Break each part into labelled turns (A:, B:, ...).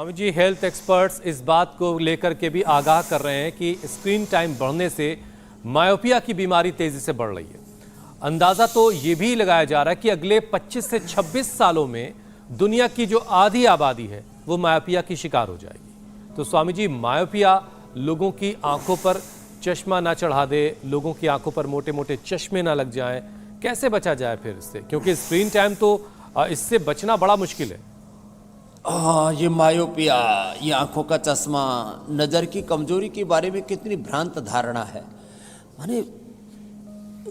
A: Swami ji, health experts इस बात को लेकर के भी आगाह कर रहे हैं कि स्क्रीन टाइम बढ़ने से मायोपिया की बीमारी तेजी से बढ़ रही है। अंदाजा तो ये भी लगाया जा रहा है कि अगले 25 से 26 सालों में दुनिया की जो आधी आबादी है वो मायोपिया की शिकार हो जाएगी। तो स्वामी जी, मायोपिया लोगों की आंखों पर चश्मा ना चढ़ा दे, लोगों की आंखों पर मोटे मोटे चश्मे ना लग जाएं, कैसे बचा जाए फिर इससे? क्योंकि स्क्रीन टाइम तो इससे बचना बड़ा मुश्किल है।
B: हाँ, ये मायोपिया, ये आंखों का चश्मा, नज़र की कमजोरी के बारे में कितनी भ्रांत धारणा है। माने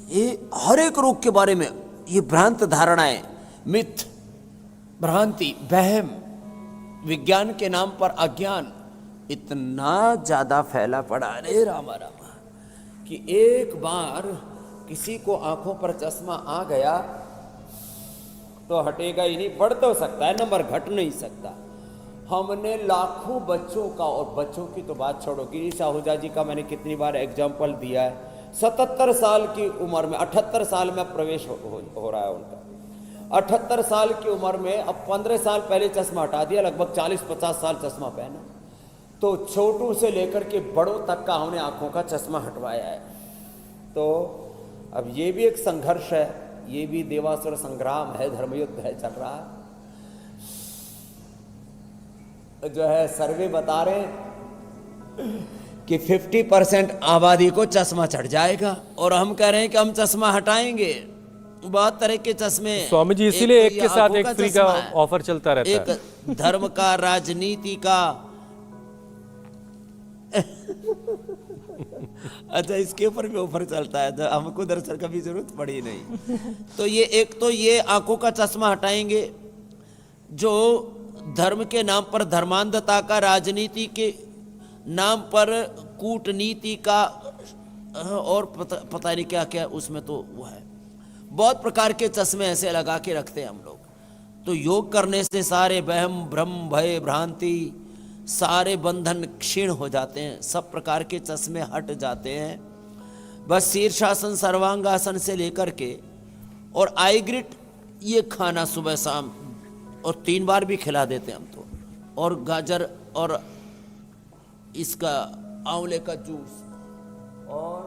B: ये हर एक रोग के बारे में ये भ्रांत धारणाएं, मिथ, भ्रांति, वहम, विज्ञान के नाम पर अज्ञान इतना ज्यादा फैला पड़ा, अरे रामा रामा, कि एक बार किसी को आंखों पर चश्मा आ गया तो हटेगा ही नहीं। बढ़ तो सकता है नंबर, घट नहीं सकता। हमने लाखों बच्चों का, और बच्चों की तो बात छोड़ो, गिरीश आहूजा जी का मैंने कितनी बार एग्जाम्पल दिया है। 77 साल की उम्र में, 78 साल में प्रवेश हो रहा है उनका। 78 साल की उम्र में अब 15 साल पहले चश्मा हटा दिया, लगभग 40-50 साल चश्मा पहना। तो छोटू से लेकर के बड़ों तक का हमने आंखों का चश्मा हटवाया है। तो अब ये भी एक संघर्ष है, ये भी देवासुर संग्राम है, धर्मयुद्ध है, चल रहा है। जो है सर्वे बता रहे कि 50% आबादी को चश्मा चढ़ जाएगा, और हम कह रहे हैं कि हम चश्मा हटाएंगे। बहुत तरह के चश्मे
A: स्वामी जी, इसीलिए एक के साथ एक फ्री का ऑफर चलता रहता है।
B: एक धर्म का, राजनीति का। अच्छा, इसके ऊपर भी ऑफर चलता है, तो हमको दरअसल कभी जरूरत पड़ी नहीं। तो ये एक तो ये आंखों का चश्मा हटाएंगे, जो धर्म के नाम पर धर्मांधता का, राजनीति के नाम पर कूटनीति का, और पता नहीं क्या क्या उसमें तो वो है। बहुत प्रकार के चश्मे ऐसे लगा के रखते हैं हम लोग। तो योग करने से सारे वहम, भ्रम, भय, भ्रांति, सारे बंधन क्षीण हो जाते हैं, सब प्रकार के चश्मे हट जाते हैं। बस शीर्षासन, सर्वांगासन से लेकर के और आईग्रिट ये खाना सुबह शाम, और 3 बार भी खिला देते हैं हम तो, और गाजर और इसका आंवले का जूस, और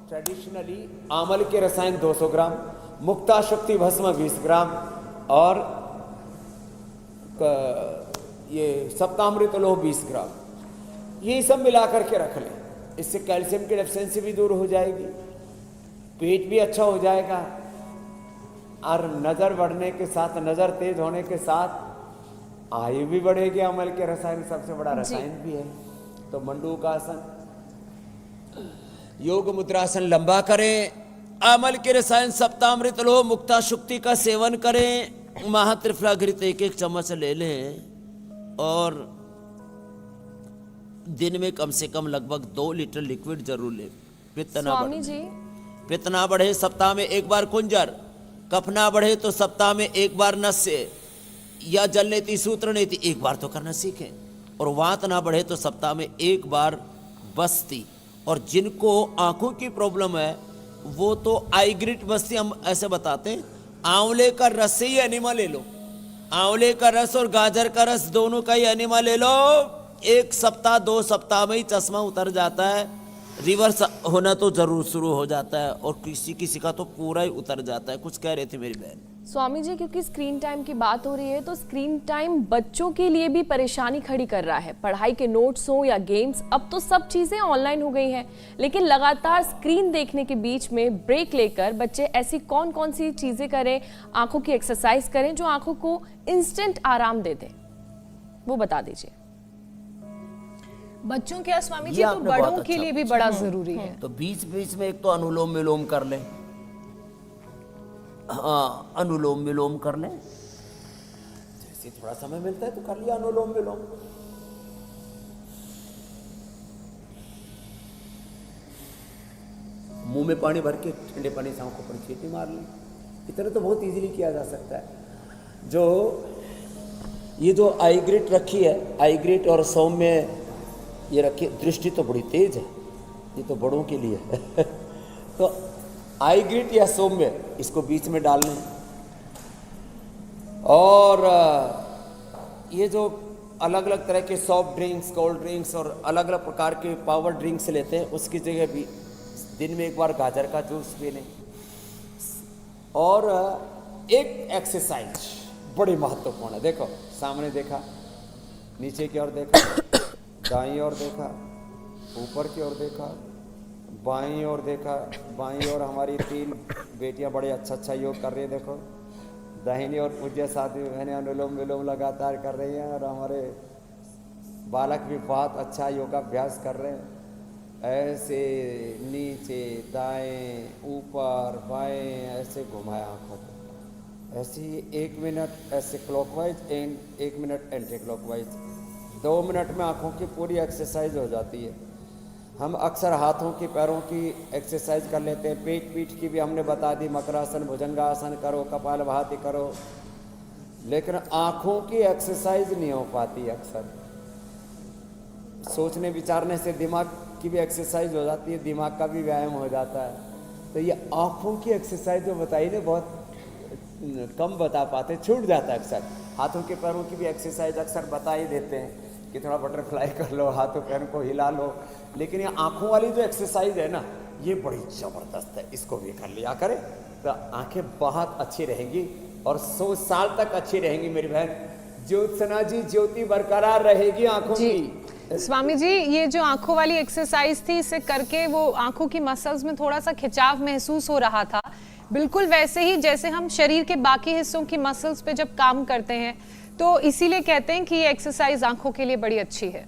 B: ट्रेडिशनली आमल के रसायन 200 ग्राम, मुक्ता शक्ति भस्म 20 ग्राम, और ये सप्तामृत लोह 20 ग्राम, ये सब मिला करके रख लें। इससे कैल्शियम की डेफिशिएंसी भी दूर हो जाएगी, पेट भी अच्छा हो जाएगा, और नज़र बढ़ने के साथ, नज़र तेज होने के साथ आयु भी बढ़ेगी। अमल के रसायन सबसे बड़ा रसायन भी है। तो मंडूकासन, योग मुद्रासन लंबा करें, अमल के रसायन सप्तामृत लोह, मुक्ता शुक्ति का सेवन करें, महात्रिफलाघृत 1-1 चम्मच ले लें, और दिन में कम से कम लगभग 2 लीटर लिक्विड जरूर ले। पित्त ना बढ़े सप्ताह में 1 बार कुंजर, कफ ना बढ़े तो सप्ताह में 1 बार नस्य या जल नीति, सूत्र नीति 1 बार तो करना सीखें, और वात ना बढ़े तो सप्ताह में 1 बार बस्ती। और जिनको आंखों की प्रॉब्लम है वो तो आईग्रिट बस्ती हम ऐसे बताते हैं, आंवले का रस से ही एनिमा ले लो, आंवले का रस और गाजर का रस दोनों का ही एनिमा ले लो। 1 सप्ताह 2 सप्ताह में ही चश्मा उतर जाता है, रिवर्स होना तो जरूर शुरू हो जाता है, और किसी किसी का तो पूरा ही उतर जाता है। कुछ कह रहे थे मेरी बहन।
C: स्वामी जी, क्योंकि स्क्रीन टाइम की बात हो रही है, तो स्क्रीन टाइम बच्चों के लिए भी परेशानी खड़ी कर रहा है। पढ़ाई के नोट्स हो या गेम्स, अब तो सब चीजें ऑनलाइन हो गई हैं, लेकिन लगातार स्क्रीन देखने के बीच में ब्रेक लेकर बच्चे ऐसी कौन कौन सी चीजें करें, आंखों की एक्सरसाइज करें जो आंखों को इंस्टेंट आराम दे दे, वो बता दीजिए।
D: बच्चों के स्वामी जी, तो बड़ों के लिए भी बड़ा जरूरी है।
B: तो बीच बीच में एक तो अनुलोम विलोम कर लें। हाँ, अनुलोम विलोम कर लें, जैसे थोड़ा समय मिलता है तो कर लिया अनुलोम विलोम। मुंह में पानी भर के ठंडे पानी से आंखों पर छींटे मार लें। इतना तो बहुत इजीली किया जा सकता है। जो ये जो आईग्रिट रखी है, आईग्रिट और सौम्य ये रखी, दृष्टि तो बड़ी तेज है, ये तो बड़ों के लिए है। तो आईग्रिट या सौम्य इसको बीच में डाल लें, और ये जो अलग अलग तरह के सॉफ्ट ड्रिंक्स, कोल्ड ड्रिंक्स और अलग अलग प्रकार के पावर ड्रिंक्स लेते हैं, उसकी जगह भी दिन में एक बार गाजर का जूस पी लें। और एक एक्सरसाइज बड़ी महत्वपूर्ण है। देखो सामने देखा, नीचे की ओर देखा, दाईं ओर देखा, ऊपर की ओर देखा, बाईं ओर देखा। बाईं ओर हमारी 3 बेटियां बड़े अच्छा योग कर रही है। देखो दाहिनी ओर पूज्य साथी बहनें अनुलोम विलोम लगातार कर रही हैं और हमारे बालक भी बहुत अच्छा योगाभ्यास कर रहे हैं। ऐसे नीचे दाएं ऊपर बाएं ऐसे घुमाया आंखों को, ऐसे ही 1 मिनट ऐसे clockwise and 1 minute anti clockwise. 2 minute में आंखों की पूरी एक्सरसाइज हो जाती है। हम अक्सर हाथों की पैरों की एक्सरसाइज कर लेते हैं, पेट पीठ की भी हमने बता दी, मकरासन भुजंगासन करो, कपालभाति करो, लेकिन आंखों की एक्सरसाइज नहीं हो पाती। अक्सर सोचने विचारने से दिमाग की भी एक्सरसाइज हो जाती है, दिमाग का भी व्यायाम हो जाता है। तो ये आंखों की एक्सरसाइज जो बताई ना बहुत कम बता पाते, छूट जाता है अक्सर। हाथों के पैरों की भी एक्सरसाइज अक्सर बता ही देते हैं कि थोड़ा बटरफ्लाई कर लो, हाथों पैरों को हिला लो, लेकिन ये आंखों वाली जो एक्सरसाइज है ना, ये बड़ी ज़बरदस्त है। इसको भी कर लिया करें तो आंखें बहुत अच्छी रहेंगी और 100 साल तक अच्छी रहेंगी मेरी बहन। ज्योत्सना जी, ज्योति बरकरार रहेगी आंखों की।
D: स्वामी जी, ये जो आंखों वाली एक्सरसाइज थी, इसे करके वो आंखों की मसल्स में थोड़ा सा खिंचाव महसूस हो रहा था, बिल्कुल वैसे ही जैसे हम शरीर के बाकी हिस्सों की मसल्स पे जब काम करते हैं। तो इसीलिए कहते हैं कि ये एक्सरसाइज आंखों के लिए बड़ी अच्छी है।